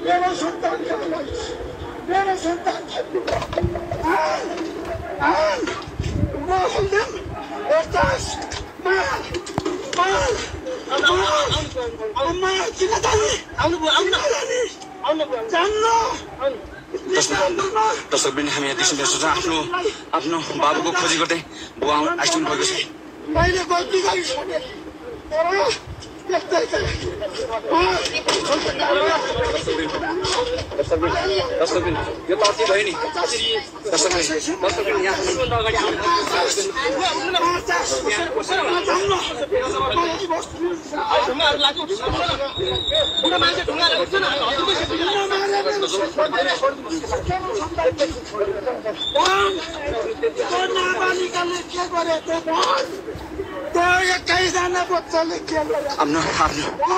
मेरो सन्तान दर्शक बिन हामी देखिन्छ आफ्नो बाबुको खोजी गर्दै बुवा आइसक्नु भएको छ। मैले गल्ती गरिसकेँ दर्शकबिन यो त अति भयो नि। दर्शकबिन यहाँ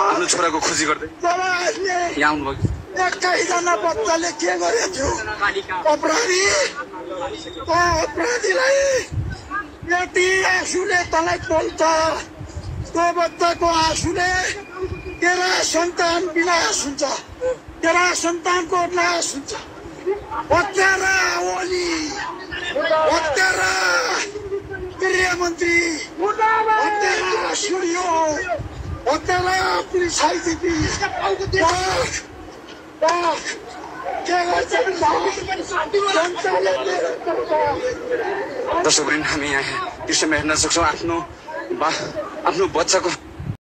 आफ्नो छोराको खोजी गर्दै यहाँ आउनुभयो। एक्काइसजना बच्चाले के गरेको थियो? अपराधीलाई यति आँसुले तँलाई पोल्छ। त्यो बच्चाको आँसुले तेरा सन्तान विनाश हुन्छ, तेरा सन्तानको नाश हुन्छ। हत्यारा ओली, हत्यारा गृहमन्त्री, हत्यारा सूर्य, हत्यारा पुलिस आइजिपी दर्शकवृन्द हामी यहाँ दृश्यमा हेर्न सक्छौँ आफ्नो बच्चाको